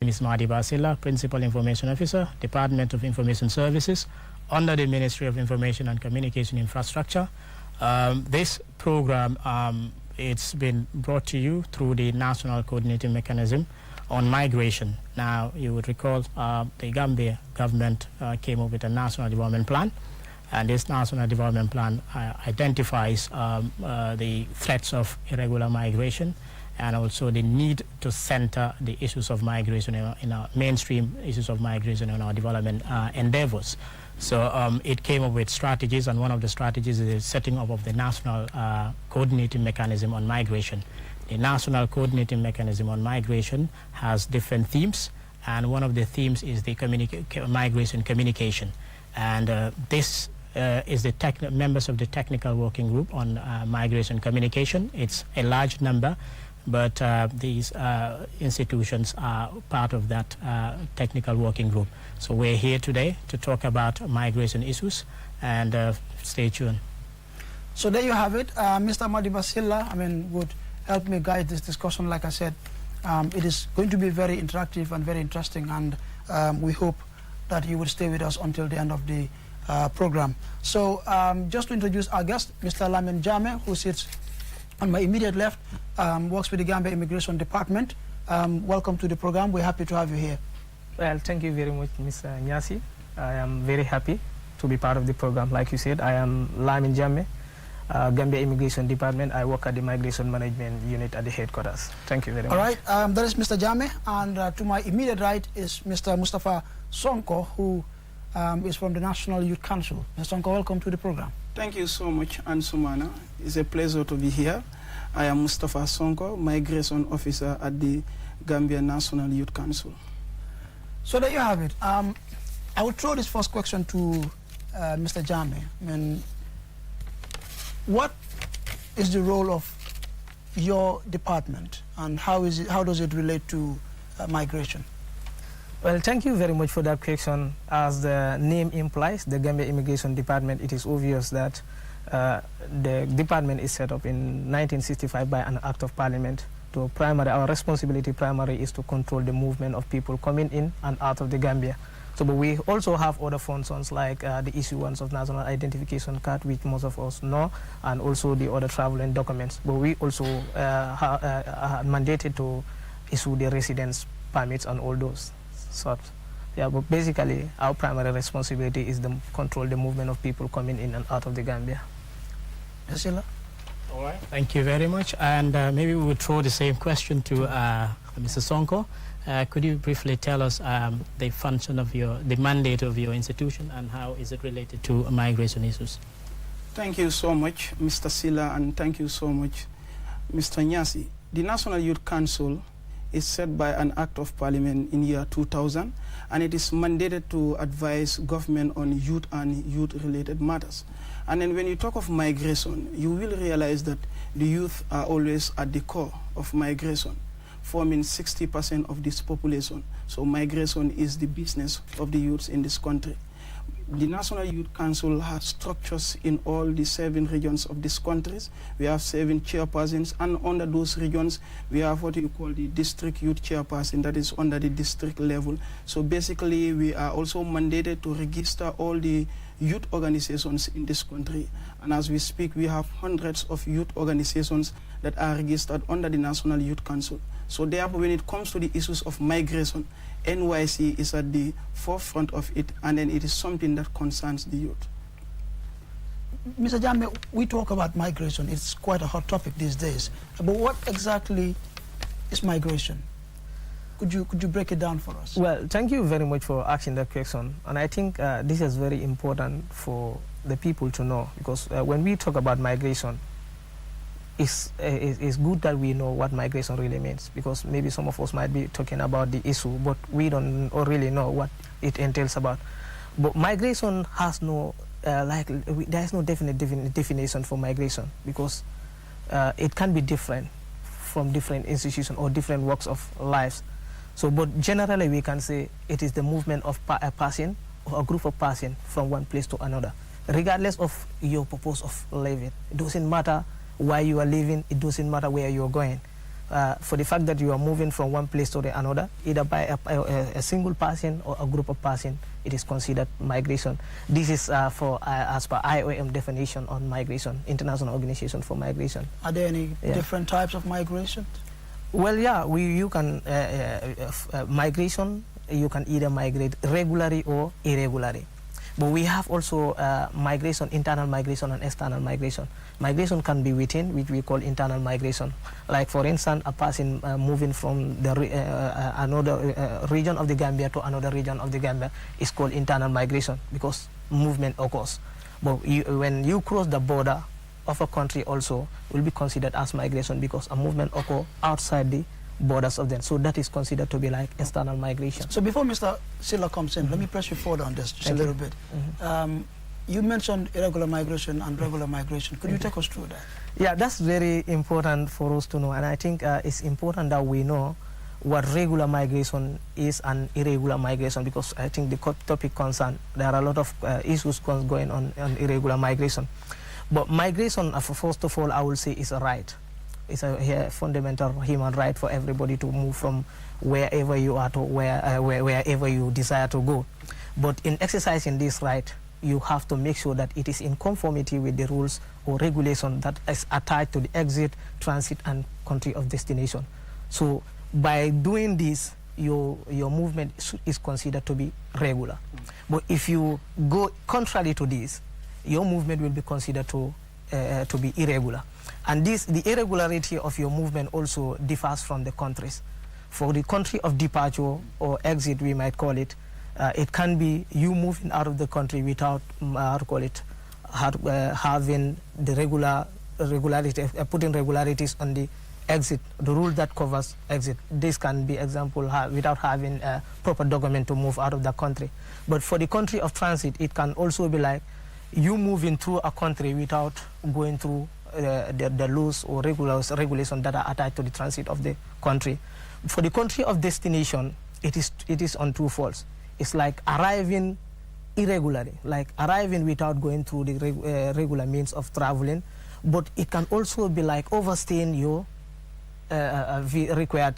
is Mahdi Basila, Principal Information Officer, Department of Information Services, under the Ministry of Information and Communication Infrastructure. This program, it's been brought to you through the National Coordinating Mechanism on Migration. Now, you would recall the Gambia government came up with a National Development Plan, and this National Development Plan identifies the threats of irregular migration and also the need to center the issues of migration in our mainstream issues of migration in our development endeavors. So it came up with strategies, and one of the strategies is the setting up of the National Coordinating Mechanism on Migration. The National Coordinating Mechanism on Migration has different themes, and one of the themes is the migration communication. And this is the members of the Technical Working Group on Migration Communication. It's a large number, but these institutions are part of that Technical Working Group. So we're here today to talk about migration issues, and stay tuned. So there you have it. Mr. Mahdi Basila, would help me guide this discussion. Like I said, it is going to be very interactive and very interesting, and we hope that you will stay with us until the end of the program. So just to introduce our guest, Mr. Lamin Jame, who sits on my immediate left, works with the Gambia Immigration Department. Welcome to the program. We're happy to have you here. Well, thank you very much, Mr. Nyasi. I am very happy to be part of the program. Like you said, I am Lamin Jame, Gambia Immigration Department. I work at the Migration Management Unit at the headquarters. Thank you very much. All right, that is Mr. Jame, and to my immediate right is Mr. Mustafa Sonko, who is from the National Youth Council. Mr. Sonko, welcome to the program. Thank you so much, Ansumana. It's a pleasure to be here. I am Mustafa Sonko, Migration Officer at the Gambia National Youth Council. So there you have it. I will throw this first question to Mr. Jame. What is the role of your department, and how does it relate to migration? Well, thank you very much for that question. As the name implies, the Gambia Immigration Department, it is obvious that the department is set up in 1965 by an act of parliament. Our responsibility primary is to control the movement of people coming in and out of the Gambia. So, but we also have other functions like the issuance of national identification card, which most of us know, and also the other traveling documents. But we also are mandated to issue the residence permits and all those sorts. Yeah, but basically our primary responsibility is to control the movement of people coming in and out of the Gambia. Yasila? All right, thank you very much. And maybe we would throw the same question to Mr. Sonko. Could you briefly tell us the function of the mandate of your institution, and how is it related to migration issues? Thank you so much, Mr. Silla, and thank you so much, Mr. Nyasi. The National Youth Council is set by an act of parliament in year 2000, and it is mandated to advise government on youth and youth-related matters. And then when you talk of migration, you will realize that the youth are always at the core of migration, forming 60% of this population. So migration is the business of the youths in this country. The National Youth Council has structures in all the 7 regions of these countries. We have 7 chairpersons, and under those regions, we have what you call the district youth chairperson, that is under the district level. So basically, we are also mandated to register all the youth organizations in this country. And as we speak, we have hundreds of youth organizations that are registered under the National Youth Council. So therefore, when it comes to the issues of migration, NYC is at the forefront of it, and then it is something that concerns the youth. Mr. Jame, we talk about migration. It's quite a hot topic these days. But what exactly is migration? Could you break it down for us? Well, thank you very much for asking that question. And I think this is very important for the people to know, because when we talk about migration, it's good that we know what migration really means, because maybe some of us might be talking about the issue, but we don't really know what it entails about. But migration has no, there is no definite definition for migration, because it can be different from different institutions or different walks of life. So, but generally we can say it is the movement of a person or a group of persons from one place to another, regardless of your purpose of living. It doesn't matter why you are living, it doesn't matter where you are going. for the fact that you are moving from one place to the another, either by a single person or a group of persons, it is considered migration. This is as per IOM definition on migration, International Organization for Migration. Are there any different types of migration? Well, yeah, you can migration. You can either migrate regularly or irregularly. But we have also migration, internal migration and external migration. Migration can be within, which we call internal migration. Like, for instance, a person moving from the another region of the Gambia to another region of the Gambia is called internal migration because movement occurs. But when you cross the border of a country also, will be considered as migration because a movement occurs outside the borders of them. So that is considered to be like external migration. So before Mr. Silla comes in, let me press you forward on this just a little bit. You mentioned irregular migration and regular migration. Could you take us through that? Yeah, that's very important for us to know, and I think it's important that we know what regular migration is and irregular migration, because I think the topic concern, there are a lot of issues going on irregular migration. But migration, first of all, I will say is a right. It's a fundamental human right for everybody to move from wherever you are to wherever you desire to go. But in exercising this right, you have to make sure that it is in conformity with the rules or regulation that is attached to the exit, transit, and country of destination. So by doing this, your movement is considered to be regular. But if you go contrary to this, your movement will be considered to be irregular. And the irregularity of your movement also differs from the countries. For the country of departure or exit, we might call it, it can be you moving out of the country without, having the regularity, putting regularities on the exit, the rule that covers exit. This can be example without having a proper document to move out of the country. But for the country of transit, it can also be like you moving through a country without going through the laws or regulations that are attached to the transit of the country. For the country of destination, it is on two folds. It's like arriving irregularly, like arriving without going through the regular means of traveling. But it can also be like overstaying your required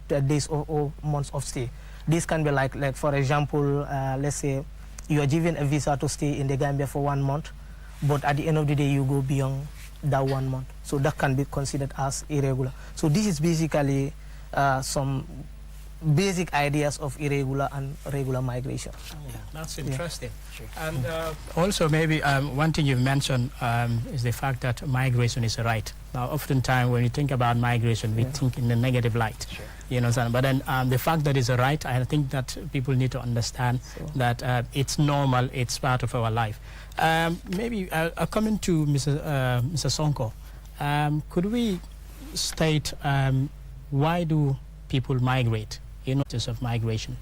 days or months of stay. This can be like for example, let's say you are given a visa to stay in the Gambia for 1 month, but at the end of the day you go beyond that 1 month. So that can be considered as irregular. So this is basically some basic ideas of irregular and regular migration. Yeah, that's interesting. Sure. And also maybe one thing you've mentioned is the fact that migration is a right. Now, oftentimes when you think about migration, we think in the negative light. Sure. You know, but then the fact that it's a right, I think that people need to understand that it's normal, it's part of our life. Maybe coming to Mr. Sonko, could we state why do people migrate? In notice of migration.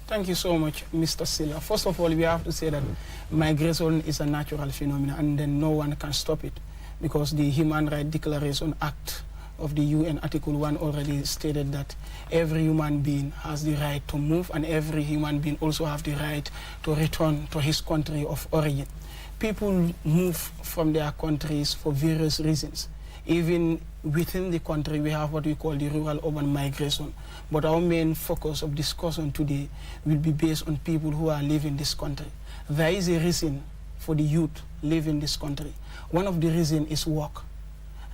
Thank you so much, Mr. Silla. First of all, we have to say that migration is a natural phenomenon, and then no one can stop it, because the Human Rights Declaration Act of the UN, Article 1, already stated that every human being has the right to move, and every human being also has the right to return to his country of origin. People move from their countries for various reasons. Even within the country, we have what we call the rural-urban migration. But our main focus of discussion today will be based on people who are living in this country. There is a reason for the youth living in this country. One of the reasons is work.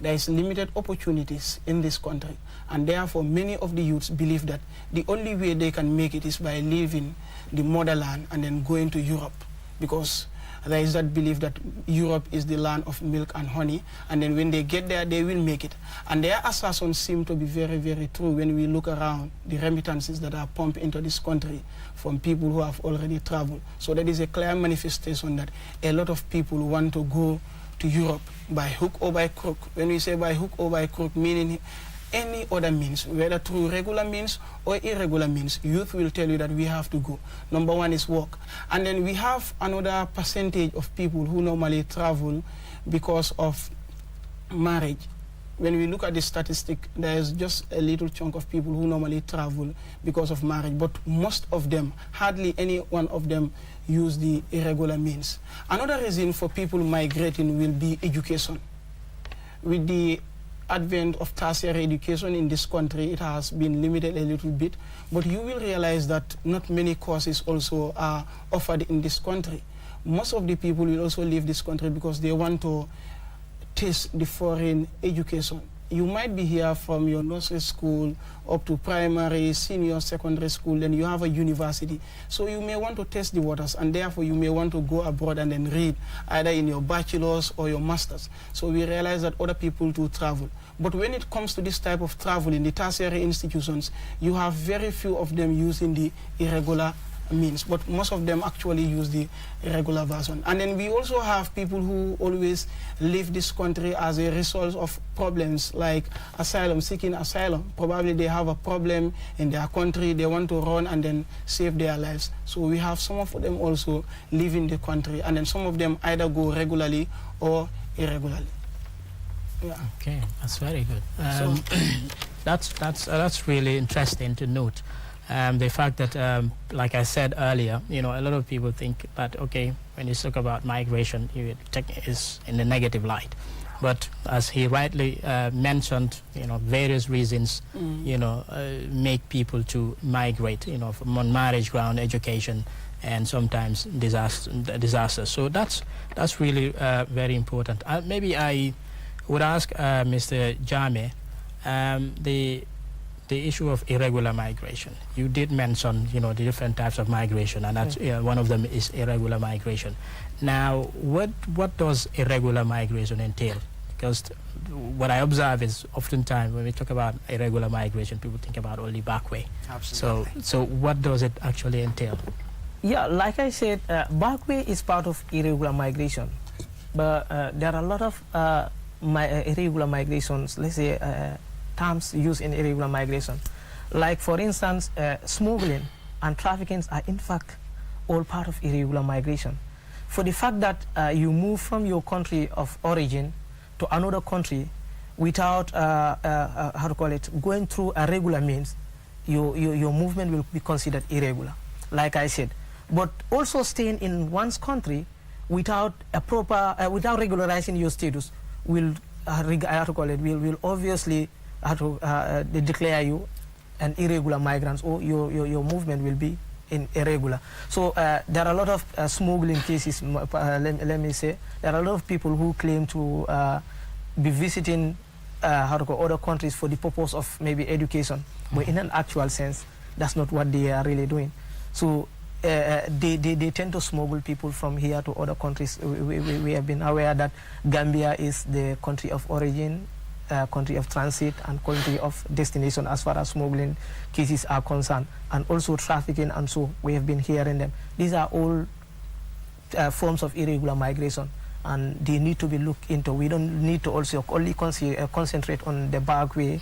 There is limited opportunities in this country, and therefore many of the youths believe that the only way they can make it is by leaving the motherland and then going to Europe, because there is that belief that Europe is the land of milk and honey, and then when they get there, they will make it. And their assumptions seem to be very, very true when we look around the remittances that are pumped into this country from people who have already traveled. So that is a clear manifestation that a lot of people want to go to Europe by hook or by crook. When we say by hook or by crook, meaning any other means, whether through regular means or irregular means, youth will tell you that we have to go. Number one is work. And then we have another percentage of people who normally travel because of marriage. When we look at the statistic, there is just a little chunk of people who normally travel because of marriage, but most of them, hardly any one of them, use the irregular means. Another reason for people migrating will be education. With the advent of tertiary education in this country, it has been limited a little bit, but you will realize that not many courses also are offered in this country. Most of the people will also leave this country because they want to taste the foreign education. You might be here from your nursery school up to primary, senior, secondary school, then you have a university. So you may want to test the waters, and therefore you may want to go abroad and then read, either in your bachelor's or your master's. So we realize that other people do travel. But when it comes to this type of travel in the tertiary institutions, you have very few of them using the irregular means, but most of them actually use the regular version. And then we also have people who always leave this country as a result of problems like asylum, seeking asylum. Probably they have a problem in their country, they want to run and then save their lives. So we have some of them also leaving the country, and then some of them either go regularly or irregularly. Yeah. Okay, that's very good. That's really interesting to note. The fact that, like I said earlier, a lot of people think that, okay, when you talk about migration, is in the negative light. But as he rightly mentioned, various reasons, make people to migrate, from on marriage ground, education, and sometimes disasters. So that's really very important. Maybe I would ask Mr. Jame, the issue of irregular migration. You did mention, the different types of migration, and that's one of them is irregular migration. Now, what does irregular migration entail? Because what I observe is oftentimes when we talk about irregular migration, people think about only back way. Absolutely. So what does it actually entail? Yeah, like I said, back way is part of irregular migration, but there are a lot of irregular migrations. Let's say. Terms used in irregular migration. Like, for instance, smuggling and trafficking are in fact all part of irregular migration. For the fact that you move from your country of origin to another country without, going through a regular means, your movement will be considered irregular, like I said. But also staying in one's country without a proper, without regularizing your status will, will obviously they declare you an irregular migrant, or your movement will be irregular. So there are a lot of smuggling cases, let me say. There are a lot of people who claim to be visiting other countries for the purpose of maybe education, but in an actual sense, that's not what they are really doing. So they tend to smuggle people from here to other countries. We have been aware that Gambia is the country of origin, country of transit, and country of destination as far as smuggling cases are concerned, and also trafficking, and so we have been hearing them. These are all forms of irregular migration, and they need to be looked into. We don't need to also only concentrate on the back way,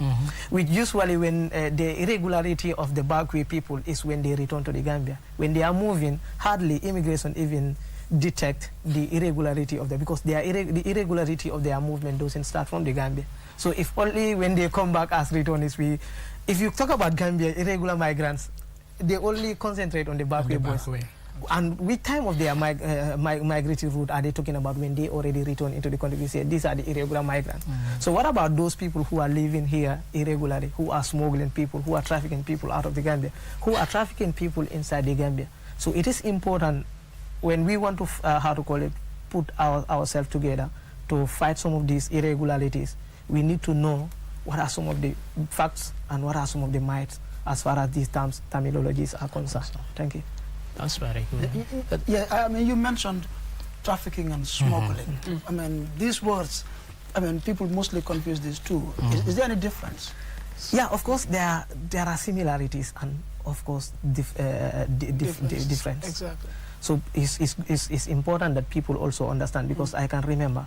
which usually when the irregularity of the back way people is when they return to the Gambia. When they are moving, hardly immigration even detect the irregularity of them, because the irregularity of their movement doesn't start from the Gambia. So if only when they come back as returnees, if you talk about Gambia, irregular migrants, they only concentrate on the back way boys. And which time of their migratory route are they talking about when they already return into the country? We say these are the irregular migrants. So what about those people who are living here irregularly, who are smuggling people, who are trafficking people out of the Gambia, who are trafficking people inside the Gambia? So it is important when we want to, put ourselves together to fight some of these irregularities. We need to know what are some of the facts and what are some of the myths as far as these terminologies are concerned. Thank you. That's very good. Yeah, I mean, you mentioned trafficking and smuggling. I mean, these words, people mostly confuse these two. Is there any difference? Yeah, of course, there are similarities and, of course, difference. Exactly. So it's important that people also understand, because I can remember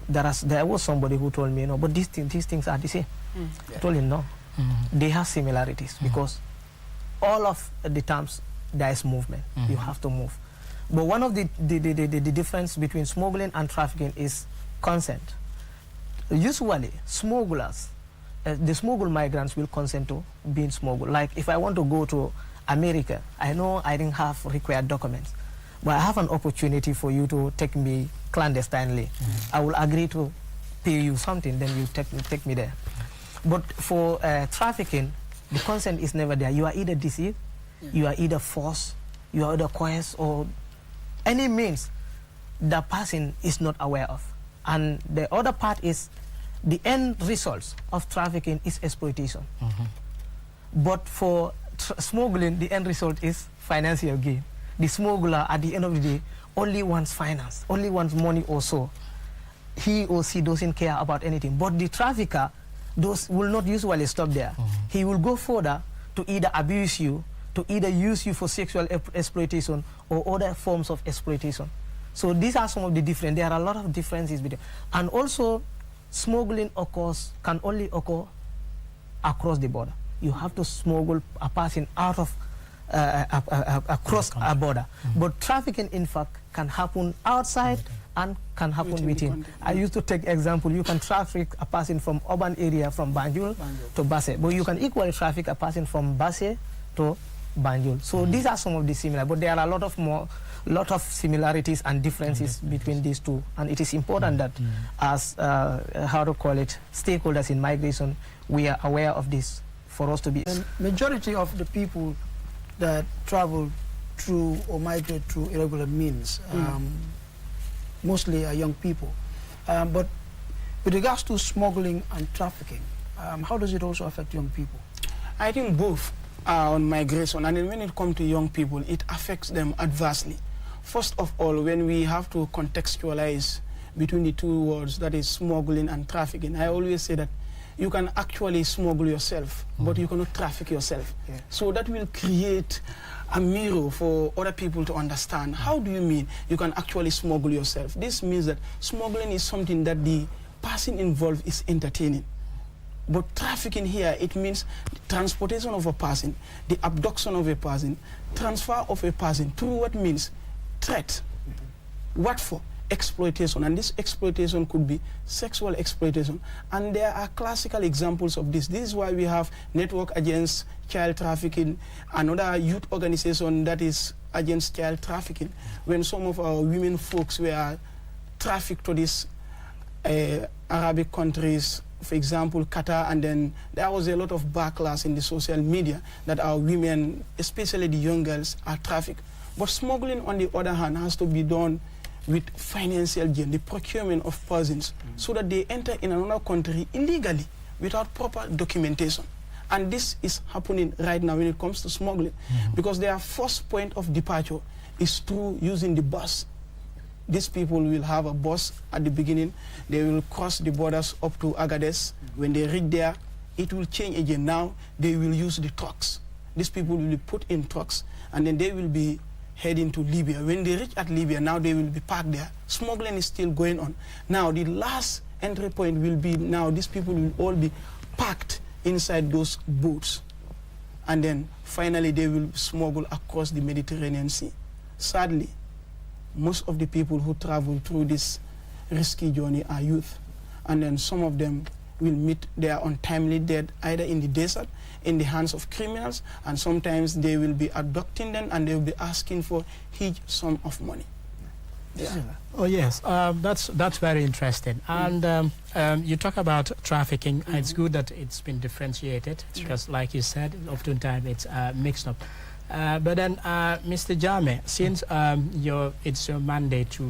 there was somebody who told me, but these things are the same. I told him, no, they have similarities, because all of the terms, there is movement. You have to move. But one of the difference between smuggling and trafficking is consent. Usually, smugglers, the smuggled migrants will consent to being smuggled. Like if I want to go to America, I know I didn't have required documents, but I have an opportunity for you to take me clandestinely. I will agree to pay you something, then you take me there. But for trafficking, the consent is never there. You are either deceived, you are either forced, you are either coerced, or any means the person is not aware of. And the other part is the end results of trafficking is exploitation. But for smuggling, the end result is financial gain. The smuggler, at the end of the day, only wants finance, only wants money or so. He or she doesn't care about anything. But the trafficker will not usually stop there. He will go further to either abuse you, to either use you for sexual exploitation or other forms of exploitation. So these are some of the different. There are a lot of differences between. And also, smuggling can only occur across the border. You have to smuggle a person out of across a border. But trafficking, in fact, can happen outside and can happen within. I used to take example, you can traffic a person from urban area from Banjul to Basse, but you can equally traffic a person from Basse to Banjul. So these are some of the similar, but there are a lot of similarities and differences between these two, and it is important that as stakeholders in migration, we are aware of this for us to be. And majority of the people that travel through or migrate through irregular means mostly are young people. But with regards to smuggling and trafficking, how does it also affect young people? I think both are on migration, and then when it comes to young people, it affects them adversely. First of all, when we have to contextualize between the two words, that is smuggling and trafficking, I always say that you can actually smuggle yourself, but you cannot traffic yourself. So that will create a mirror for other people to understand. How do you mean you can actually smuggle yourself? This means that smuggling is something that the person involved is entertaining. But trafficking here, it means the transportation of a person, the abduction of a person, transfer of a person through what means threat. What for? Exploitation. And this exploitation could be sexual exploitation. And there are classical examples of this. This is why we have Network Against Child Trafficking, another youth organization that is against child trafficking. When some of our women folks were trafficked to these Arabic countries, for example, Qatar, and then there was a lot of backlash in the social media that our women, especially the young girls, are trafficked. But smuggling, on the other hand, has to be done with financial gain, the procurement of persons, so that they enter in another country illegally without proper documentation. And this is happening right now when it comes to smuggling, because their first point of departure is through using the bus. These people will have a bus at the beginning. They will cross the borders up to Agadez. When they reach there, it will change again. Now they will use the trucks. These people will be put in trucks, and then they will be heading to Libya. When they reach at Libya, now they will be parked there. Smuggling is still going on. Now the last entry point will be, now these people will all be packed inside those boats. And then finally they will smuggle across the Mediterranean Sea. Sadly, most of the people who travel through this risky journey are youth. And then some of them will meet their untimely death either in the desert, in the hands of criminals, and sometimes they will be abducting them and they will be asking for huge sum of money. Oh yes, that's very interesting. And you talk about trafficking. It's good that it's been differentiated because, like you said, oftentimes it's mixed up. But then, Mr. Jame, since it's your mandate to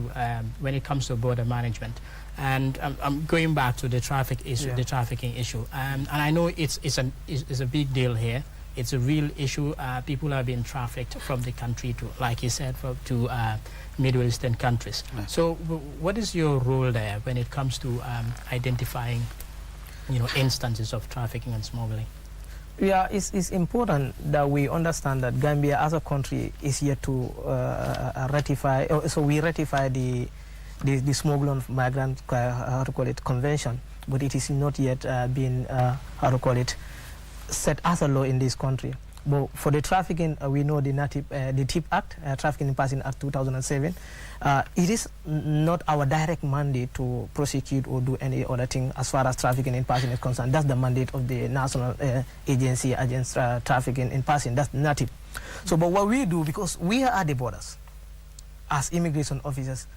when it comes to border management, and I'm going back to the trafficking issue, and I know it's a big deal here. It's a real issue. People are being trafficked from the country to, like you said, to Middle Eastern countries. Right. So, what is your role there when it comes to identifying, instances of trafficking and smuggling? Yeah, it's important that we understand that Gambia as a country is yet to ratify. So we ratify the smuggling of migrants, convention, but it is not yet been set as a law in this country. But for the trafficking, we know the TIP Act, Trafficking in Person Act 2007. It is not our direct mandate to prosecute or do any other thing as far as trafficking in person is concerned. That's the mandate of the National Agency Against Trafficking in Person. That's NATIP. So, but what we do, because we are at the borders as immigration officers,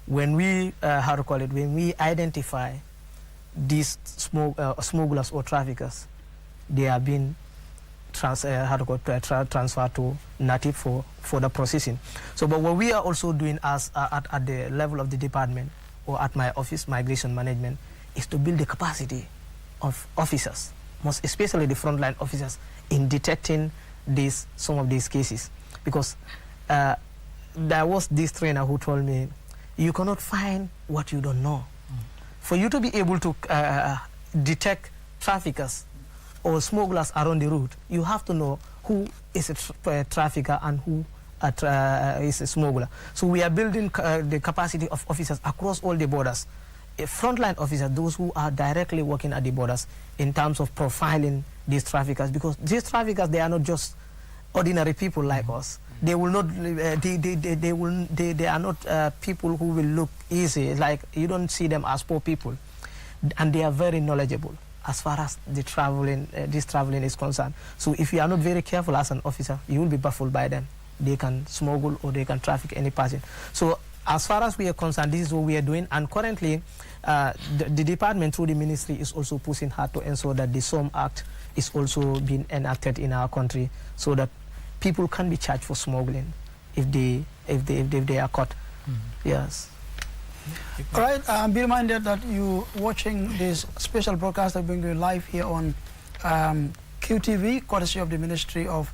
when we when we identify these smugglers or traffickers, they are being transferred to native for the processing. So, but what we are also doing as at the level of the department or at my office, migration management, is to build the capacity of officers, most especially the frontline officers, in detecting some of these cases. Because there was this trainer who told me, you cannot find what you don't know. For you to be able to detect traffickers or smugglers around the route, you have to know who is a trafficker and who is a smuggler. So we are building the capacity of officers across all the borders. Frontline officers, those who are directly working at the borders in terms of profiling these traffickers, because these traffickers, they are not just ordinary people like us. They will not. They are not people who will look easy. Like, you don't see them as poor people, and they are very knowledgeable as far as the traveling, this traveling is concerned. So if you are not very careful as an officer, you will be baffled by them. They can smuggle or they can traffic any person. So as far as we are concerned, this is what we are doing. And currently, the department through the ministry is also pushing hard to ensure that the SOM Act is also being enacted in our country, so that people can be charged for smuggling if they are caught. Yes. All right. Be reminded that you watching this special broadcast that we're doing live here on QTV, courtesy of the Ministry of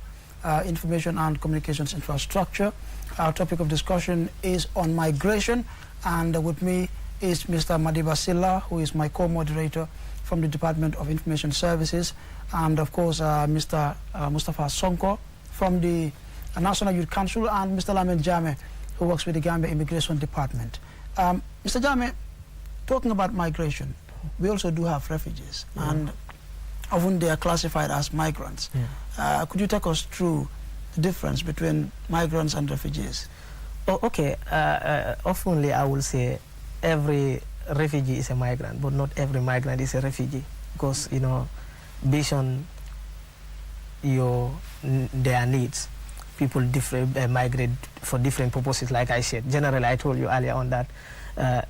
Information and Communications Infrastructure. Our topic of discussion is on migration, and with me is Mr. Madiba Silla, who is my co-moderator from the Department of Information Services, and of course Mr. Mustafa Sonko from the National Youth Council, and Mr. Lamin Jame, who works with the Gambia Immigration Department. Mr. Jame, talking about migration, we also do have refugees, and often they are classified as migrants. Could you take us through the difference between migrants and refugees? Oh, okay. Oftenly I will say every refugee is a migrant, but not every migrant is a refugee, because, you know, based on their needs, people migrate for different purposes. Like I said, generally I told you earlier on that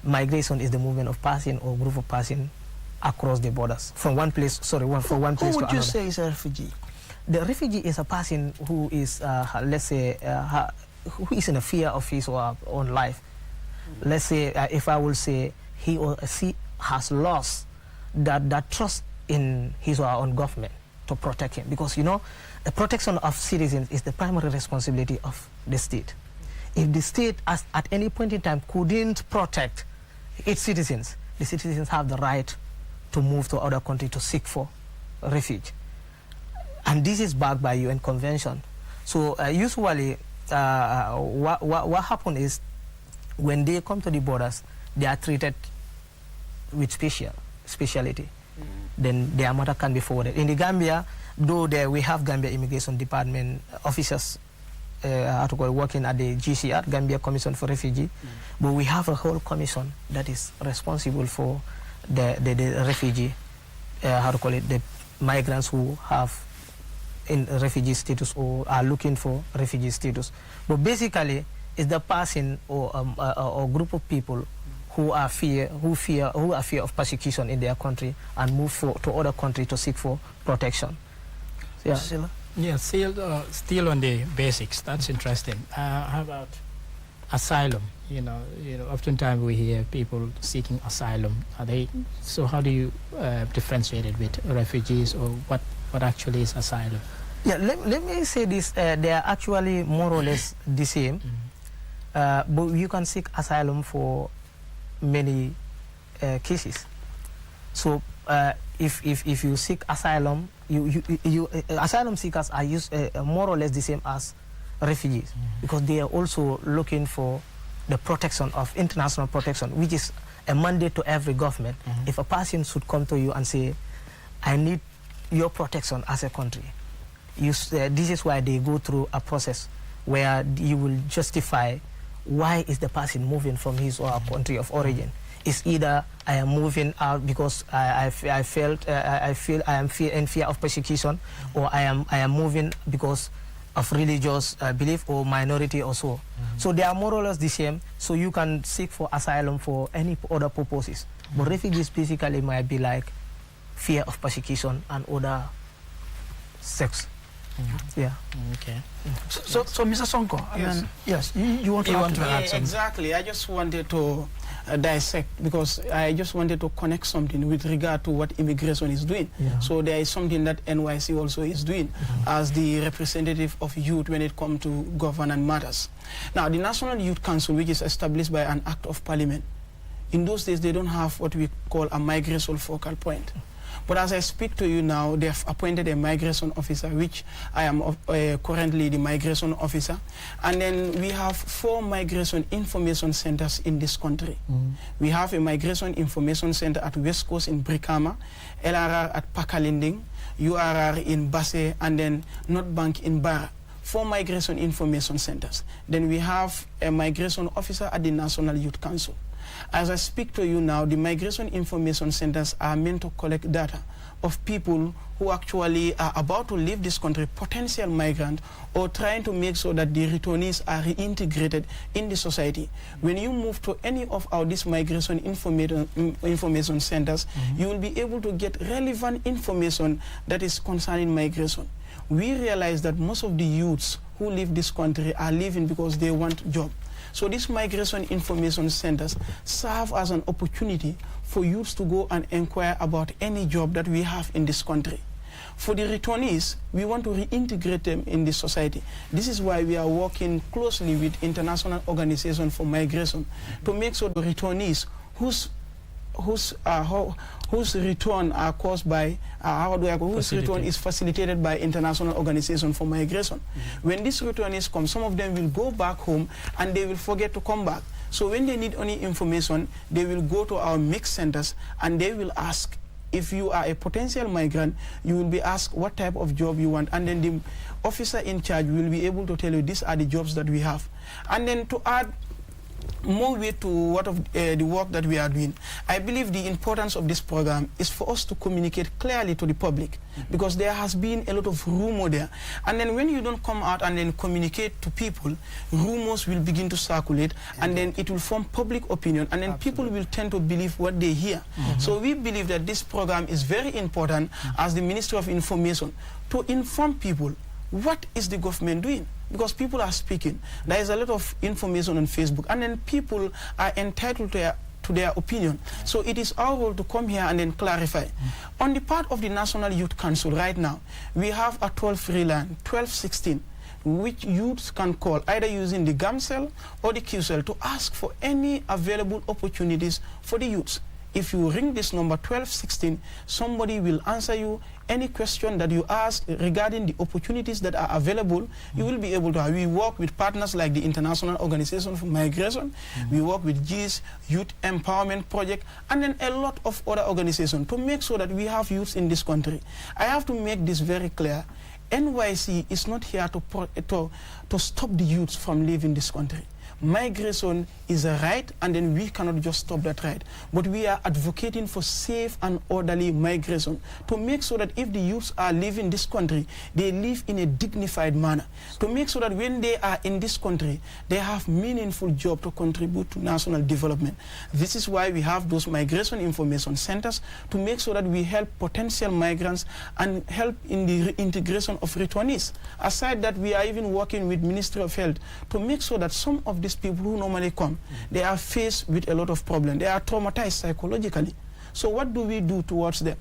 migration is the movement of person or group of person across the borders from one place. Sorry, from one place to another. Who would you say is a refugee? The refugee is a person who is, let's say, who is in a fear of his or her own life. Let's say, if I will say, he or she has lost that trust in his or her own government to protect him, because, you know, the protection of citizens is the primary responsibility of the state. If the state at any point in time couldn't protect its citizens, the citizens have the right to move to other country to seek for refuge. And this is backed by UN Convention. So usually what happens is, when they come to the borders, they are treated with speciality. Then their matter can be forwarded. In the Gambia, though we have Gambia Immigration Department officers working at the GCR, Gambia Commission for Refugee, but we have a whole commission that is responsible for the refugee, the migrants who have in refugee status or are looking for refugee status. But basically, it's the person or group of people who are fear of persecution in their country and move to other country to seek for protection. Yeah. Yeah, still on the basics. That's interesting. How about asylum? You know, oftentimes we hear people seeking asylum. So how do you differentiate it with refugees, or what actually is asylum? Yeah, let me say this. They are actually more or less the same, but you can seek asylum for many cases. So if you seek asylum, asylum seekers are more or less the same as refugees, because they are also looking for the protection of international protection, which is a mandate to every government. If a person should come to you and say, I need your protection as a country, this is why they go through a process where you will justify why is the person moving from his or her country of origin. It's either I am moving out because I feel I am in fear of persecution, or I am moving because of religious belief or minority or so. So they are more or less the same, so you can seek for asylum for any other purposes. But refugees basically might be like fear of persecution and other sex. Yeah. Okay. So Mr. Sonko, Yes. You want to add something? Exactly. I just wanted to dissect, because I just wanted to connect something with regard to what immigration is doing. So there is something that NYC also is doing as the representative of youth when it comes to governance matters. Now, the National Youth Council, which is established by an act of parliament, in those days they don't have what we call a migration focal point. But as I speak to you now, they have appointed a migration officer, which I am currently the migration officer. And then we have 4 migration information centers in this country. We have a migration information center at West Coast in Brikama, LRR at Pakalinding, URR in Basse, and then North Bank in Bara. 4 migration information centers. Then we have a migration officer at the National Youth Council. As I speak to you now, the migration information centers are meant to collect data of people who actually are about to leave this country, potential migrants, or trying to make sure that the returnees are reintegrated in the society. When you move to any of these migration information centers, you will be able to get relevant information that is concerning migration. We realize that most of the youths who leave this country are leaving because they want job. So these migration information centers serve as an opportunity for youths to go and inquire about any job that we have in this country. For the returnees, we want to reintegrate them in this society. This is why we are working closely with International Organization for Migration to make sure the returnees whose return are caused by whose return is facilitated by International Organization for Migration. When these returnees come, some of them will go back home and they will forget to come back. So when they need any information, they will go to our mixed centers and they will ask. If you are a potential migrant, you will be asked what type of job you want, and then the officer in charge will be able to tell you these are the jobs that we have. And then to add more weight to what of the work that we are doing, I believe the importance of this program is for us to communicate clearly to the public, because there has been a lot of rumor there. And then when you don't come out and then communicate to people, rumors will begin to circulate, and then it will form public opinion, and then people will tend to believe what they hear. So we believe that this program is very important as the Ministry of Information to inform people what is the government doing. Because people are speaking. There is a lot of information on Facebook, and then people are entitled to their opinion. So it is our role to come here and then clarify. On the part of the National Youth Council right now, we have a toll-free line, 1216, which youths can call either using the GAM cell or the Q cell to ask for any available opportunities for the youths. If you ring this number 1216, somebody will answer you any question that you ask regarding the opportunities that are available. You will be able to. We work with partners like the International Organization for Migration. We work with GIS, Youth Empowerment Project, and then a lot of other organizations to make sure that we have youths in this country. I have to make this very clear. NYC is not here to stop the youths from leaving this country. Migration is a right, and then we cannot just stop that right. But we are advocating for safe and orderly migration to make sure that if the youths are leaving this country, they live in a dignified manner. To make sure that when they are in this country, they have meaningful job to contribute to national development. This is why we have those migration information centers to make sure that we help potential migrants and help in the reintegration of returnees. Aside that, we are even working with Ministry of Health to make sure that some of these people who normally come, they are faced with a lot of problems. They are traumatized psychologically. So what do we do towards them?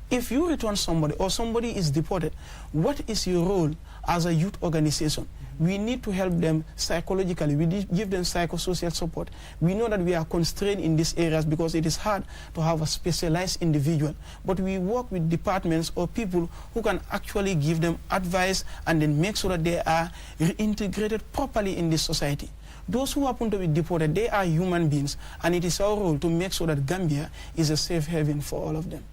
If you return somebody or somebody is deported, what is your role as a youth organization? We need to help them psychologically. We give them psychosocial support. We know that we are constrained in these areas because it is hard to have a specialized individual. But we work with departments or people who can actually give them advice and then make sure that they are reintegrated properly in this society. Those who happen to be deported, they are human beings, and it is our role to make sure that Gambia is a safe haven for all of them.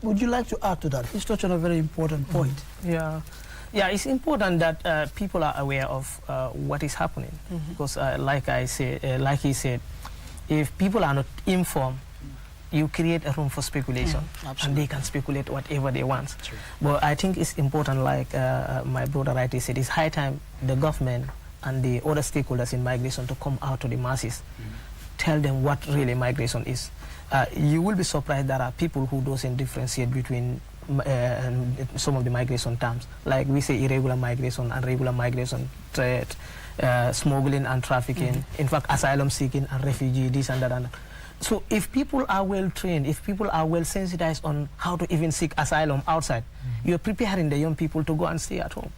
Would you like to add to that? It's touched on a very important point. Yeah, it's important that people are aware of what is happening, because like he said, if people are not informed, you create a room for speculation, and they can speculate whatever they want. True. But I think it's important, like my brother rightly said, it's high time the government and the other stakeholders in migration to come out to the masses, tell them what really migration is. You will be surprised there are people who doesn't differentiate between some of the migration terms, like we say irregular migration and regular migration, trade, smuggling and trafficking, in fact asylum seeking and refugee, this and that and that. So if people are well trained, if people are well sensitized on how to even seek asylum outside, you're preparing the young people to go and stay at home.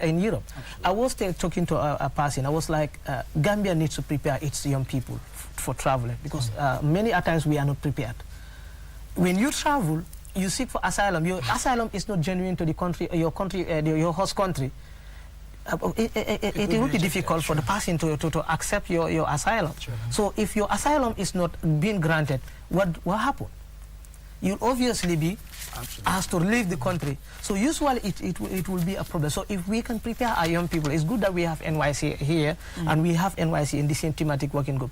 In Europe, absolutely. I was talking to a person, I was like, Gambia needs to prepare its young people for traveling, because many a times we are not prepared. When you travel, you seek for asylum. Your asylum is not genuine to the country, your host country. It will be difficult for the person to accept your asylum. Sure. So if your asylum is not being granted, what happen? You'll obviously be asked to leave the country. So usually it will be a problem. So if we can prepare our young people, it's good that we have NYC here and we have NYC in the same thematic working group.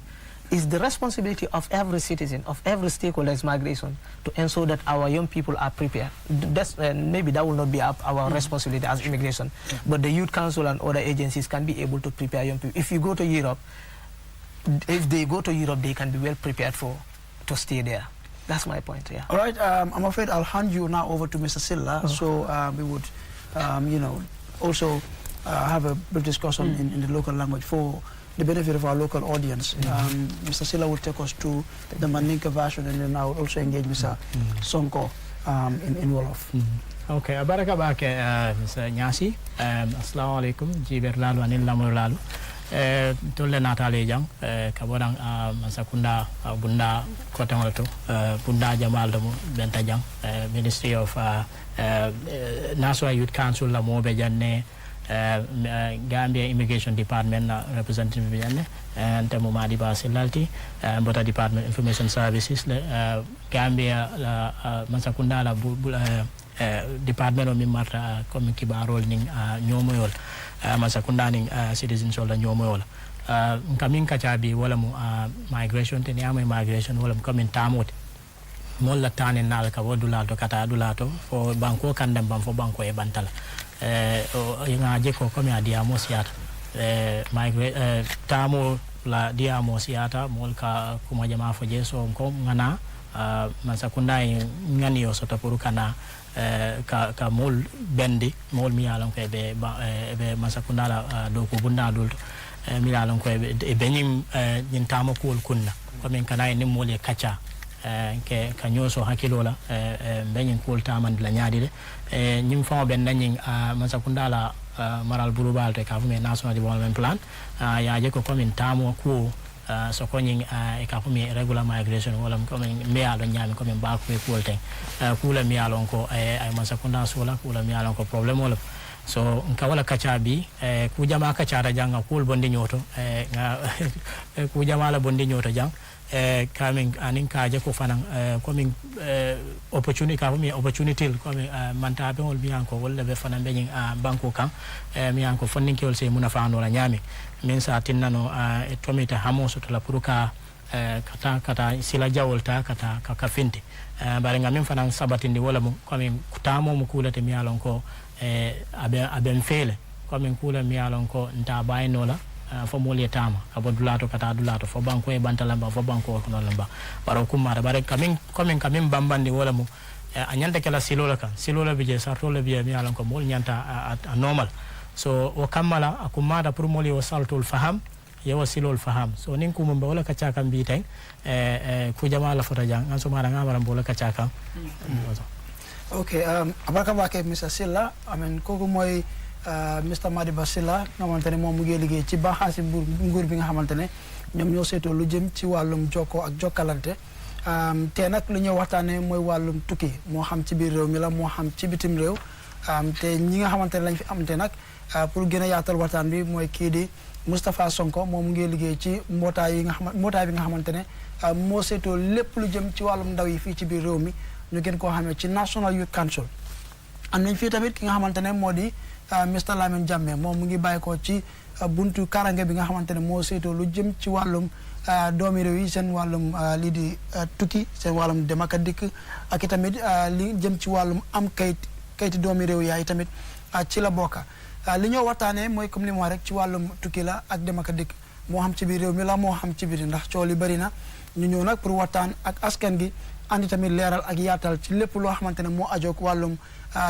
It's the responsibility of every citizen, of every stakeholder in migration, to ensure that our young people are prepared. Maybe that will not be our responsibility as immigration, but the Youth Council and other agencies can be able to prepare young people. If you go to Europe, if they go to Europe, they can be well prepared to stay there. That's my point, yeah. All right, I'm afraid I'll hand you now over to Mr. Silla, so we would, also have a brief discussion in the local language for the benefit of our local audience. Mr. Silla will take us to the Mandinka version, and then I will also engage Mr. Sonko in Wolof. Okay, abaraka bake Mr. Nyasi. Assalamu alaikum. Jiber lalu anil lamur lalu. Tolle natale jang kabodang masakunda bunda kotangolto bunda jamal dum benta jang Ministry of National Youth Council la mobe janne Gambia Immigration Department representative janne and temo madi basilalti bota Department Information Services Gambia masakunda la Department of Mimata comme kibarol ning nyomoyol masakunda ning citizens wala nyomoyol kamin kachabi wala mu migration te nyama migration wala mu kamin tamot mol la tanen nal ka wodulato kata dulato fo banko kandam bam fo banko e bantala nga je ko comme adia mosiata migrate tamo la dia mosiata mol ka kuma jama fo je so ko ngana masakunda ngani yo soto purukana ka mol bendi mol mi yalan ko be masakunda la do ko bunda dul mi yalan ko be benim nyin tamo ko kunna ko men kana ni mol e kacha ke kanyoso hakilola benin ko taman la nyaadi de nyim fa ben nanin masakunda la maral bulubal te ka fu national development plan ya je ko min tamo ko so koñing e ka fu regular migration wala ko min me alo nyami ko min ba ko te kula mi alon ko ay masakunda sola kula mi alon ko problem wala so nka wala kachabi ku jama kachara janga kul bondi nyoto ku jama la bondi nyoto jang coming anin kaje ko fanan coming opportunity ka mi opportunity ko manta be hol biyan ko wala be fanan be banko kan mi an ko funding ki wol se muna faano la nyami min sa tinnano e tomita hamoso to la puruka kata sila jawolta kata ka finti bare ngam min fanan sabatindi wala mo coming tamo mo kulate mi alon ko aben fele coming kula mi alon ko nta baynola fo moli tama abo dulato kata dulato fo banko e bantalamba fo banko ko non lamba baro kumara bare kamin bambandi wala mo anyanta kala silola bije sartole biya mi alon ko mol nyanta a normal so o kamala akumada pour moli o saltul faham yewa silol faham so nin ko mumba wala kacaka mbi tay ku jamala fota jang an so mara ngam wala kacaka okay abaka bake Mr. Silla amen koko moy Mr. Madiba Silla nga xamantene mom mu ngi liggéey ci baxasi nguur bi nga xamantene ñom ñoo séto lu jëm ci walum joko ak jokalante té nak lu ñu waxtané moy walum tukki mo xam ci biir réew mi la mo xam ci bitim réew té ñi nga xamantene lañ fi amté nak pour gëna yaatal waxtaan bi moy ki di Moustapha Sonko mom mu ngi liggéey ci mbotay bi nga xamantene mo séto lepp lu jëm ci walum ndaw yi fi ci biir réew mi ñu gën ko xamé ci National Youth Council am nañ fi tamit ki nga xamantene modi Mr. Lamin Jammeh mom mu ngi bayiko ci buntu karange bi nga xamantene mo seeto lu jëm ci walum doomi réew yi seen wàllum lii di tukki seen wàllum dem ak dikk ak itamit li jëm ci wàllum am kayiti doomi réew yaay tamit ci la bokka li ñoo waxtaanee mooy comme li mu wax rek ci wàllum tukki la ak dem ak dikk moo xam ci biir réew mi la moo xam ci biir ndax coow li bëri na ñu ñëw nag pour waxtaan ak askan gi andi tamit leeral ak yaatal ci lépp loo xamante ne moo ajoog wàllum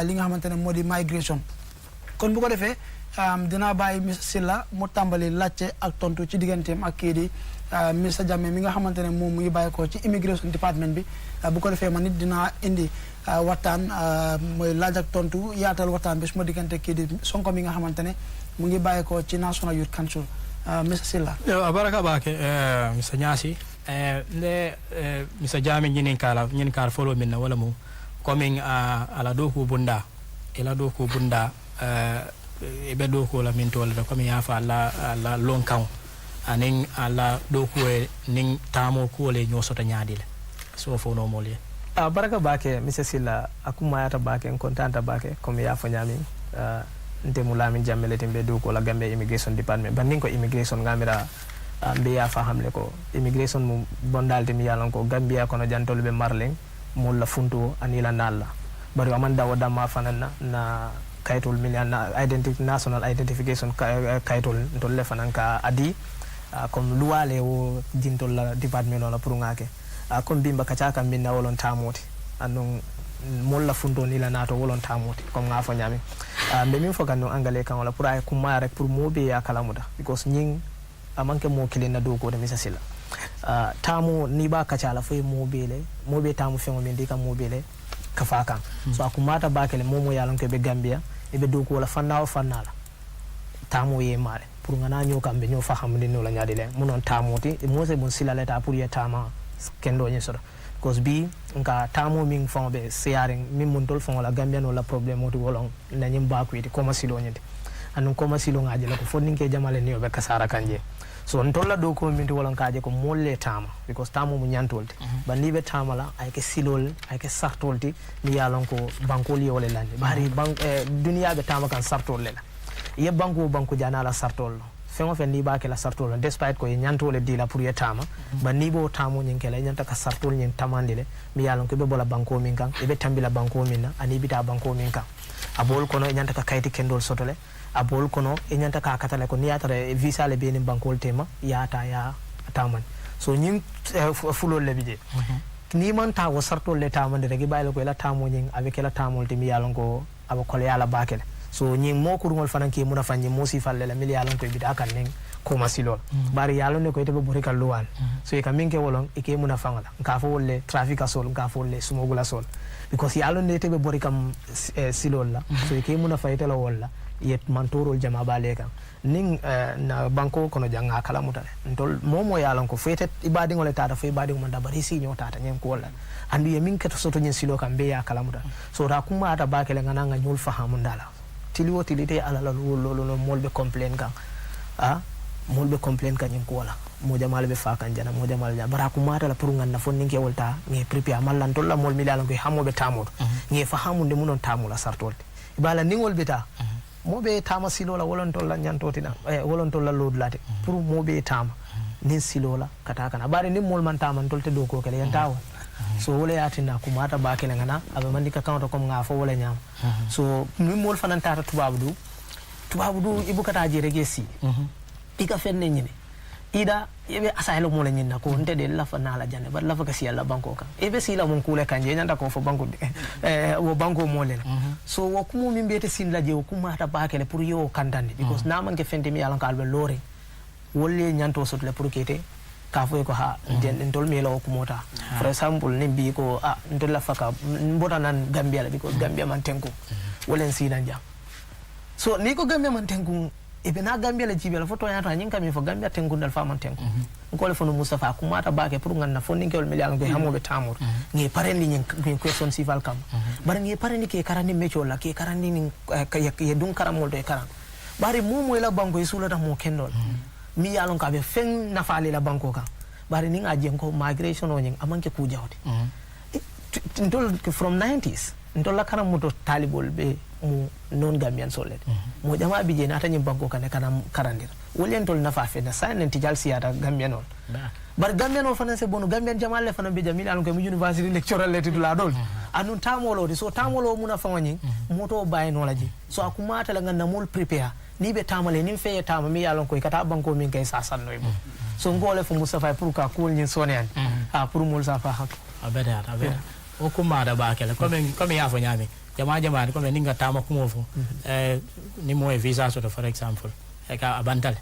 li nga xamante ne moo di migration kon bu ko defee dinaa bàyyi Mr Silla mu tàmbali laajte ak tontu ci digganteem ak kii di Mr Jammeh mi nga xamante ne moom mu ngi bàyyi ko ci immigration department bi bu ko defee man nit dinaa indi waxtaan mooy laaj ak tontu yaatal waxtaan bi su ma diggante kii di Sonko mi nga xamante ne mu ngi bàyyi ko ci National Youth Council Mr Silla. Baraka bake Mr Nyasi nde Mr Jammeh ñinin kala follow min na wala mu coming ala do ko bunda ila do ko bunda ebe do ko la min tolda comme ya fa la long count anin ala do ko nin tamo ko le nyosota nyaadile so fo no mole baraka bake Mr Silla akuma yata bake kontanta bake comme ya fa nyami nte mulamin Jammeh tembe do ko la Gambia immigration department bandin ko immigration ngamira mbe ya fa hamle ko immigration mu bondalde mi yalan ko Gambia kono jantol be marling mulla funto anila nalla bari amanda wada ma fanana na kaytol miliana national identification kaytol tolle fanan ka adi comme luwale wo jintol la department la pour ngake comme bimba kacaka minna wolon tamoti andon molla funto ni la nato wolon tamoti comme ngafo nyami be min fogan no angale kan wala pour ay kuma rek pour mobe ya kalamuda because nying amanke mo kilina do ko de Mr Silla tamu ni ba kacala fo mobe tamu fengo min dika mobele kafaka so akumata bakele momo yalan ko be Gambia ebe do ko la fannala tamu ye mare pour ngana nyo kambe nyo fahamde no la nyaade le munon tamoti mo se bon Silla leta pour ye tama kendo nyi soro cause bi nka tamu min fombe searing min mun tol fon la Gambia no la problème moti wolon na nyim ba ko yiti koma silo nyinde anun koma silo ngaje la ko fondinke jamale ni be kasara kanje so ntolla do ko min wolon kaaje ko molle tama because tamu mu nyantolde bandi tama la ay ke silol ay ke sartolti mi yalon ko bankol yole lande bari duniya be tama kan sartol lela ye banko jana la sartol fengo fendi ba ke la sartol despite ko nyantole di la pour ye tama bandi bo tamu nyin ke la nyanta ka sartol nyin tamandile mi yalon ko be bola banko min kan e be tambila banko min na ani bita banko min kan abol kono nyanta ka kayti kendol sotole abol kono e nyanta ka katale ko niatare visa le beni bankol tema yata ya taman so nyin fulo le bije ni man ta wo sarto le taman de gi baylo ko la tamo nyin avec la tamol temi yalon ko aba kol yala bakele so nyin mo kurngol fananki muna fanyi mo si falle la mil yalon ko bida kan nen ko masilol bari yalon ne ko tebe borikal luwan so e kaminke wolon e ke muna fangala ka fo wolle traffic asol ka fo wolle smuggling asol because yalon ne tebe borikam silol la so e ke muna faytela wolla yet mantorol jama bale kan ning na banko kono janga kala mutale ntol momo yalan ko fete ibadi ngole tata fe ibadi mo ndabari si nyota nyen ko wala andu ye min keto soto nyen silo kan be ya kala mutale so ra kuma ata bakele ngana nga nyul fahamu ndala tiliwo tilite ala la lolo molbe complain kan molbe complain kan nyen ko wala mo jamal be fa kan jana mo jamal ja bara kuma ata la pour nganna fon ninge wolta nge prepare mallan tolla mol mi yalan ko hamobe tamodo nge fahamu de munon tamula sartolde ibala ningol beta mobe tama silola wolon tolla nyantotina wolon tolla lodlate pour mobe tama nin silola kata kana bare nin mol man tama tolte do ko kele yantawo so wole yatina kuma ta ba kele ngana abe mandika kawto kom nga fo wole nyam so min mol fanan tata tubabu du ibu kata jere gesi ika fenne nyine ida yebe asaylo mo la nyina ko nte de la fa na la jane ba la fa kasi yalla banko kan ebe sila mon kule kanje nyanda ko fo banko wo banko mo le so wo kumu min bete sin la je wo kuma ta bakele pour yo kandande because na man ke fente mi yalla ko albe lore wolle nyanto sotle pour kete ka fo ko ha den tol mi la wo kumota for example ni bi ko ndol la faka mbota nan Gambia la because Gambia man tenku wolen sina jam so ni ko Gambia man tenku ebe na Gambia la jibela foto yata nyinka mi fo Gambia tengundal fa man tenku ngole fono Mustafa kumata bake pour nganna fo ninkel miliyan ko hamobe tamur ngi parendi nyin question civil kam bar ngi parendi ke karani mecho la ke karani ni ye dun karamol de karam bari momo la banko isulata mo kendol mi yalon ka be fen na faali la banko kan bari ninga jen ko migration o nyin amanke ku jawde from 90s ntolla kana muto talibol be mu non gambian solet mo jama bi je nata nyim banko kan kana karandir wolen tol nafa fe na sanen tijal siyata gambian on bar gambian on fana se bonu gambian jamal le fana be jamil alon ko mu university lecturer le tidula dol anun tamolo di so tamolo muna fawani moto bay no laji so akumata la ngana mol prepare ni be tamale ni fe tama mi alon ko kata banko min kay sasan noy bo so ngole fu mustafa pour ka kul ni sonen pour mol safa hak abeda o kuma da ba kele comme ya fo nyami jama ko men ninga tama ko mofo ni mo visa so for example e ka abantal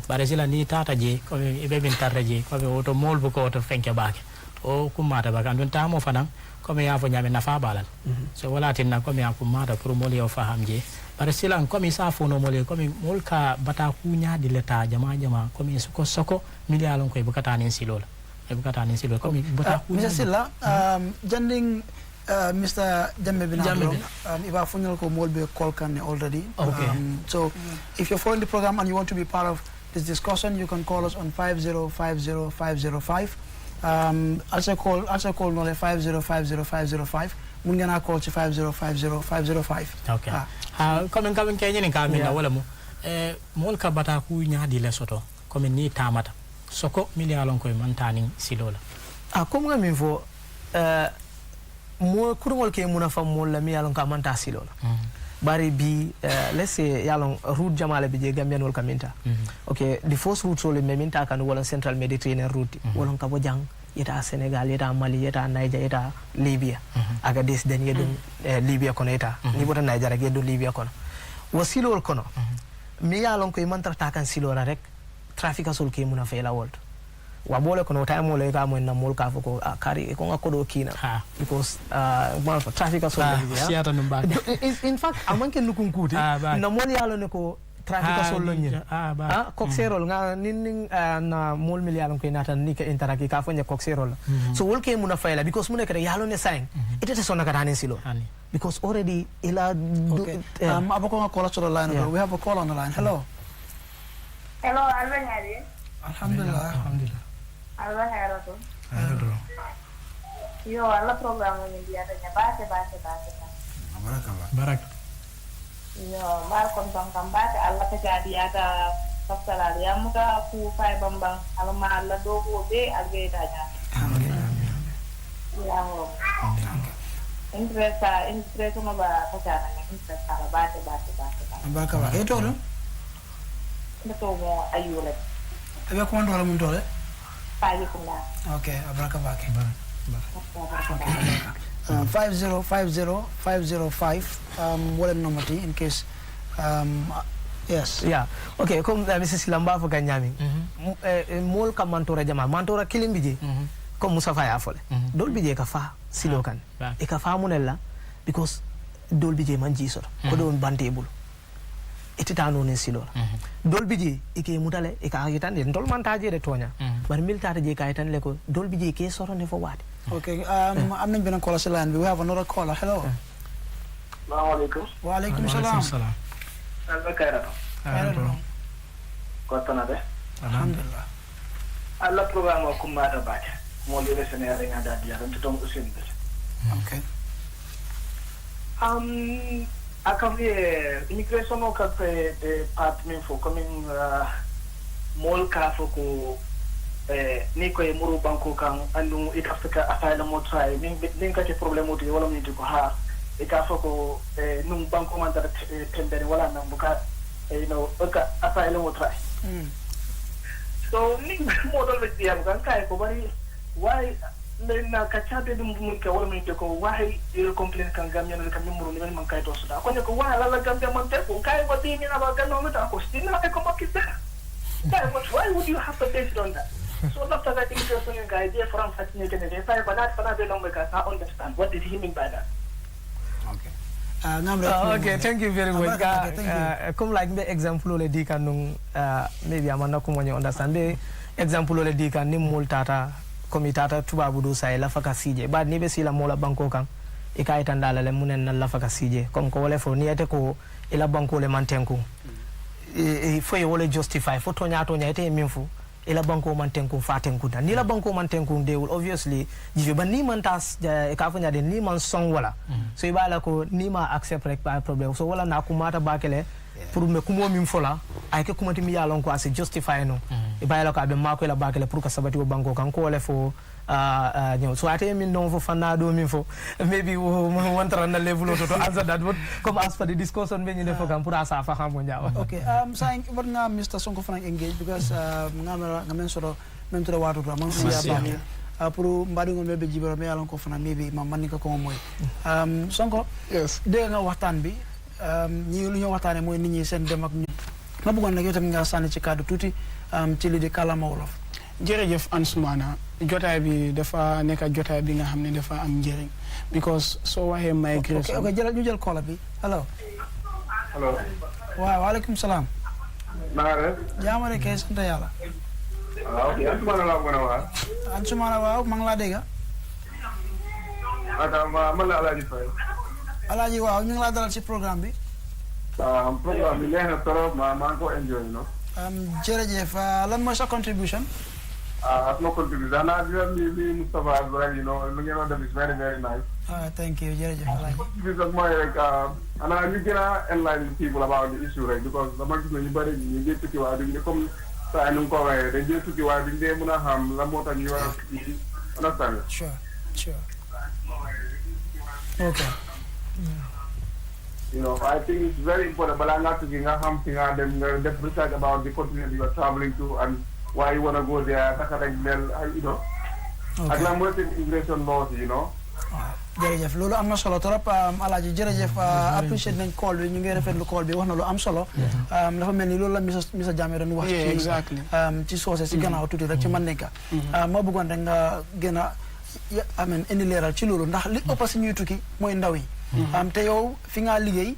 bare sila ni tata je ko e be bin tarra je ko be auto mol bu ko to fenke baake o kuma da ba kan don tamo fanam ko me ya fo nyami nafa balal so wala tin na ko me akuma da pour mol yo faham je bare sila ko mi sa fo no mol ko mi mol ka bata ku nya di leta jama ko mi ko soko milialon ko e bukata nin silola Mr. Silla, janding Mr. Jamme Binagro, Iba Funyal ko Molbe Kolkan already. Okay. So if you're following the program and you want to be part of this discussion, you can call us on 5050505. Also call Nole 5050505. Mungana call to 5050505. Okay. Coming Kenya ni kami na wala mo. Molka bata ku nya di lesoto. Comme ni tamata. Soko milialon ko mantani silola comme nga min fo mo kurngol ke muna fam mo la mi yalon ka manta silola bari bi let's say yalon route jamala bi je gambian wol kaminta okay the first route so le meminta kan wala central mediterranean route wolon ka bo jang yeta Senegal yeta Mali yeta Niger yeta Libya aga des den yedum Libya kono yeta ni bota Niger aga yedum Libya kono wasilol kono mi yalon ko manta ta kan silola rek trafficker sol ke muna fela world wa bole kono time mo le ga mo na mol ka foko kari ko ngakodo kina because trafficker sol siata numba in fact amanke nukunkuti na mol yalo ne ko trafficker sol lo nyi coxerol nga nin na mol mil yalo ko nata ni ka interaki ka fanya coxerol so wol ke muna fela because muna kare yalo ne sang itete sona ka danin silo because already ila abako nga call to the line we have a call on the line. Hello. Hello, Alva Nyari. Alhamdulillah. Alva Herato. Yo, alla program ni dia tanya bahasa. Barak. Yo, mar kontong kambate alla kejadi ada kapsala dia muka aku fai bambang alla mala dogo be alge tanya. Ya. Interest mo ba kajana ni interest ala bahasa. Baraka. Eto no? Betul mo ayulet. Ebe ko ndo la mun dole? Paji kunda. Okay, abraka bake. 5050505 what number in case yes. Yeah. Okay, comme Mrs. Lamba fo ganyami. Mol ka mantora jama. Mantora kilim bije. Comme Musa fa ya fole. Dol bije ka fa silokan. E ka fa munella because dol bije manji sor. Ko don bantebul. Ititano ne silora dol biji ike mutale e ka agitan de dol mantaje de tonya bar milta je ka itan le ko dol biji ke soro ne fo wadi. Okay, I'm not going to call us a line. We have another caller. Hello. Assalamualaikum. Waalaikumsalam. Alhamdulillah. Kota nade. Alhamdulillah. Allah program ko kumada baake. Mo le senere ngada dia don tom usin. Okay. Akavi immigration o ka department for coming mol ka foko ni ko e muru banko kan andu it africa asylum mo try min ka te problème o wala min ko ha e ka foko num banko man da tendere wala nan buka ka asylum mo try so ni mo do be diam kan kai ko bari why na ka chabe dum mun ka wala min ko why il complain kan gamya no kan muru ni man kai to suda ko ne ko why la gamya man te ko kai ko dini na ba kan no meta ko stina e ko makita why would you have to base it on that? So after that immigration guy idea from Fatine Kennedy, if I don't understand what did he mean by that? Okay. Okay, thank you very much. Come like the example le di kan maybe amana ko mo understand the example le di kan ni multata komitata tubabu do sai la faka sije ba ni be sila mola banko kan e kay tan dala le munen na la faka sije comme ko wala fo ni ete ko ila banko le mantenku e fo e wala justify fo to nya ite minfu ila banko man tenku fa tenku da ni la banko man tenku they will obviously jive ba ni man tas ka fanya de ni man song wala so ibala ko ni ma accept rek pas problème so wala na ko mata bakele pour me kumo min fola ay ke kuma timi yalon ko as justify no ibala ko abe mako la bakele pour ka sabati o banko kan ko le fo so ate min non fo fanna do min fo maybe won na level to answer that but come as for the discussion be ni defo kan pour asa fa xam mo nyaa okay saying what nga Mr. Sonko Frank engage because ngamen soro men to wato to man siya pour mbadi ngol be jibaro me yalon ko fana maybe man ni ko moy Sonko yes de nga waxtaan bi ñi lu ñu waxtaane moy nit ñi seen dem ak ñu ma bëggon nak yow tam nga sànni ci cadre tuuti ci li di kalama wolof jërëjëf Ansumana jotaay bi dafa nekk jotaay bi nga xam ne dafa am njëriñ because soo waxee migration ok ñu jël call bi allo waaw waaleykum salaam jaamare kay sant yàlla ok Ansumana laa mën a wax Ansumana waaw maa ngi laa dégg man la Alaaji Faye Alaaji waaw ñu ngi laa dalal ci programme bi programme bi neex na trop maa ngi ko enjoy no jërëjëf lan mooy sa contribution as my contribution li Mustafa Ibrahim you know lu ngeen def is very very nice thank you jërëjëf Alaaji because mooy rek ana ñu gën a enlighten people about the issue rek because dama gis ne ñu bëri ñu ngi tukki waaye duñ comme saa nu ko waxee dañ dee tukki waaye duñ dee mën a xam la moo tax ñu war a understand sure okay you know, I think it's very important. But I'm not thinking of something and then research about the continent you are traveling to and why you want to go there. You know, okay. I'm working immigration laws, you know. jërëjëf loolu am na solo trop Alaaji jërëjëf appreciate nañ call bi ñu ngi rafetlu call bi wax na lu am solo dafa mel ni loolu la Mr. Jammeh doon wax ci soose si gannaaw tuuti rek ci man nekk ma bëggoon rek nga gën a amen indi leeral ci loolu ndax li ëpp si ñuy tukki mooy ndaw yi te yow fi nga liggéey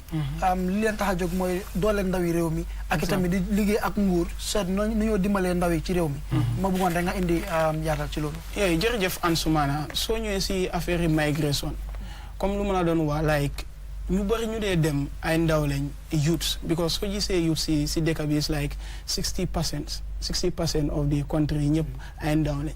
li leen tax a jóg mooy dooleel ndaw yi réew mi ak itamit di liggéey ak nguur seet nu ñoo dimbalee ndaw yi ci réew mi ma bëggoon rek nga indi yaatal ci loolu yooyu jërëjëf Ansumana soo ñëwee si affaire yi migration comme lu ma la doon wax like ñu bëri ñu dee dem ay ndaw lañ youths because soo gisee youth si dëkk bi is like 60% of the country ñëpp ay ndaw lañ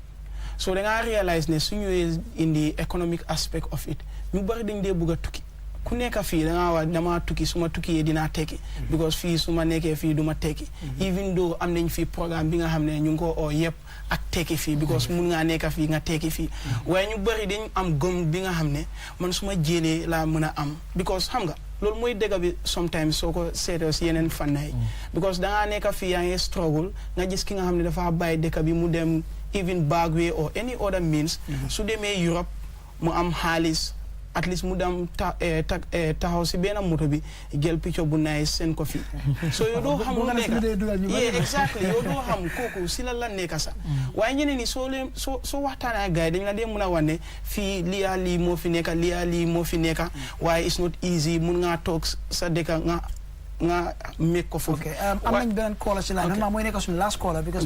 so da ngaa realize ne su ñëwee in the economic aspect of it ñu bëri dañ dee bëgg a tukki ku nekk fii da ngaa wax damaa tukki su ma tukkiyee dinaa tekki because fii su ma nekkee fii du ma tekki even though am nañ fii programme bi nga xam ne ñu ngi ko oo yëpp ak tekki fii because mun ngaa nekk fii nga tekki fii waaye ñu bëri dañ am gëm bi nga xam ne man su ma jéenee laa mën a am because xam nga loolu mooy dëgg bi sometimes soo ko seetoo si yeneen fànn yi because da ngaa nekk fii yaa ngi struggle nga gis ki nga xam ne dafa bàyyi dëkk bi mu dem even Bagway or any other means su demee Europe mu am xaalis at least mu dem taxaw si benn moto bi jël picture bu nice seen ko fi so yow doo xam lu nekk exactly yow doo xam kooku si la nekk sax waaye ñeneen ñi soo waxtaanee ak gars yi dañ la dee mun a wane fii lii moo fi nekk lii moo fi nekk waaye it's not easy mun ngaa toog sa dëkk nga make ko foofu am nañ beneen caller ci line mooy nekk suñu last caller because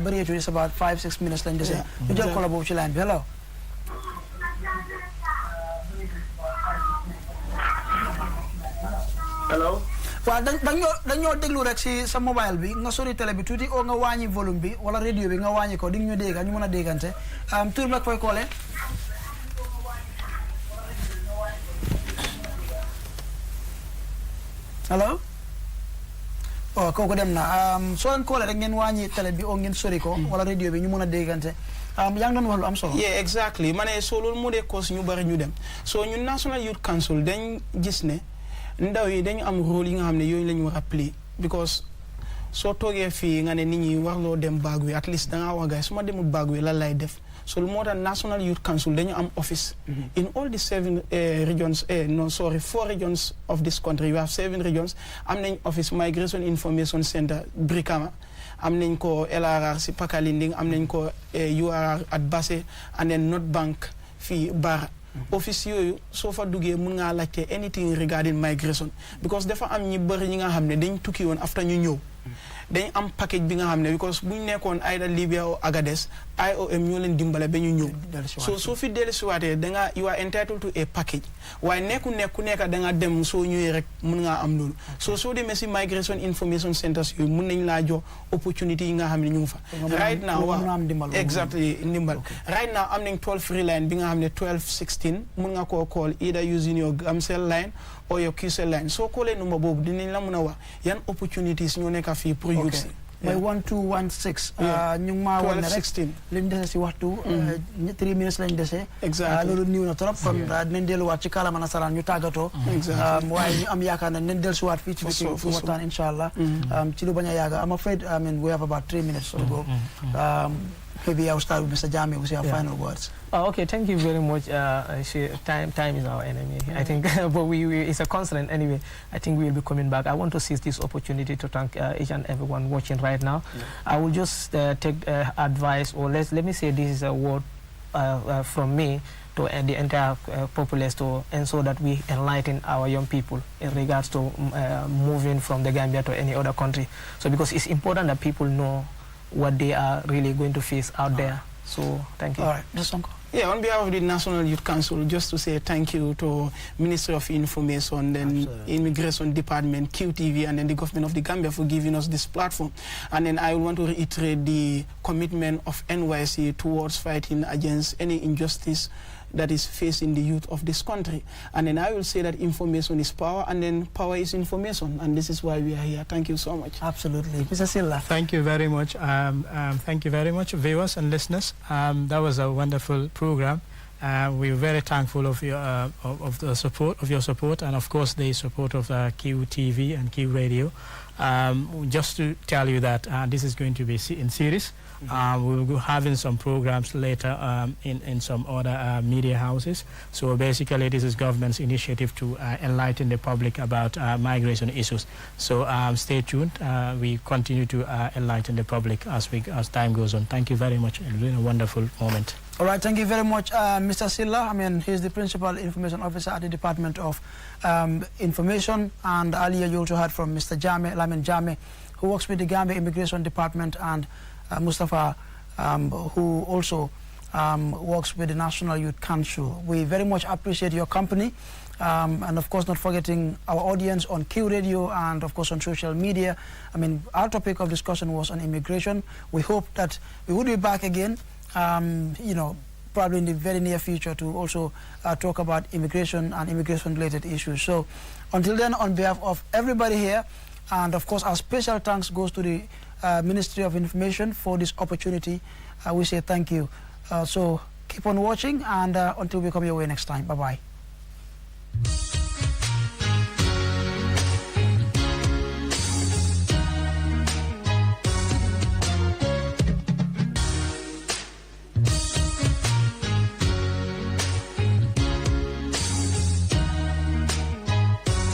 bëreetu is about 5-6 minutes lañ dese ñu jël caller boobu ci line bi hello Hello. waaw dañoo déglu rek si sa mobile bi nga sori télé bi tuuti oo nga wàññi volume bi wala radio bi nga wàññi ko di ñu dégg ñu mën a déggante tur bi nag fooy koolee allo kooku dem na soo leen koolee rek ngeen wàññi télé bi oo ngeen sori ko wala radio bi ñu mën a déggante yaa ngi doon wax lu am solo yeah exactly ma ne soo loolu moo dee cause ñu bari ñu dem soo ñun National Youth Council dañ gis ne ndaw yi dañu am rôle yi nga xam ne yooyu la ñu war a play because soo toogee fii nga ne nit ñi warloo dem Bagway at least dangaa wax gaay su ma demul Bagway lan lay def so lu moo tax National Youth Council dañu am office in all the 4 regions of this country you have 7 regions am nañ office Migration Information Center Brikama am nañ ko LRR si Pakalinding am nañ ko URR at Basse and then North Bank fii Bara office yooyu soo fa duggee mun ngaa laajte anything regarding migration because dafa am ñi bëri ñi nga xam ne dañ tukki woon after ñu ñëw dañ am package bi nga xam ne because buñ nekkoon either Libya or Agadez IOM ñoo leen dimbale ba ñu ñëw so fi dellusiwaatee da nga you are entitled to a package waaye nekku nekk da nga dem soo ñëwee rek mën ngaa am loolu soo demee si migration information centers yooyu mën nañ laa jox opportunity yi nga xam ne ñu ngi fa right now exactly ndimbal right now am nañ toll free line bi nga xam ne 1216 mën nga koo call either using your Gamcell line or your QCell line soo callee number boobu dinañ la mën a wax yan opportunities ñoo nekk fii pour youth si mooy 1216 ñu ngi maa woon ne rek liñ dese si waxtu 3 minutes lañ dese loolu niw na trop kon dinañ delluwaat ci kàllaama nasaraan ñu tàggatoo waaye ñu am yaakaar ne dinañ dellusiwaat fii ci fi waxtaan insha allah ci lu bañ a yàgga I'm afraid I mean we have about 3 minutes to go maybe I'll start with Mr. Jame with your final words. Okay, thank you very much. Time is our enemy, I think, but it's a constant anyway. I think we will be coming back. I want to seize this opportunity to thank each and everyone watching right now. I will just take advice, or let me say this is a word from me to the entire populace to ensure that we enlighten our young people in regards to moving from the Gambia to any other country. So because it's important that people know what they are really going to face out there. So thank you. All right, Mr. Sonko. Yeah, on behalf of the National Youth Council, just to say thank you to Ministry of Information, then Immigration Department, QTV, and then the government of the Gambia for giving us this platform. And then I want to reiterate the commitment of NYC towards fighting against any injustice that is facing the youth of this country. And then I will say that information is power, and then power is information, and this is why we are here. Thank you so much. Absolutely. Mr. Silla. Thank you very much. Thank you very much, viewers and listeners. That was a wonderful program. We're very thankful of your support, and of course the support of QTV and Q Radio. Just to tell you that this is going to be in series. We will be having some programs later in some other media houses. So basically this is government's initiative to enlighten the public about migration issues. So stay tuned. We continue to enlighten the public as time goes on. Thank you very much. It's been a wonderful moment. All right, thank you very much, Mr. Silla. I mean, he's the Principal Information Officer at the Department of Information. And earlier you also heard from Mr. Jame, Lamin Jame, who works with the Gambia Immigration Department, and Mustafa, who also works with the National Youth Council. We very much appreciate your company. And of course, not forgetting our audience on Q Radio and of course on social media. I mean, our topic of discussion was on immigration. We hope that we will be back again, you know, probably in the very near future to also talk about immigration and immigration-related issues. So until then, on behalf of everybody here, and of course our special thanks goes to the Ministry of Information for this opportunity. We say thank you. So keep on watching, and until we come your way next time. Bye-bye.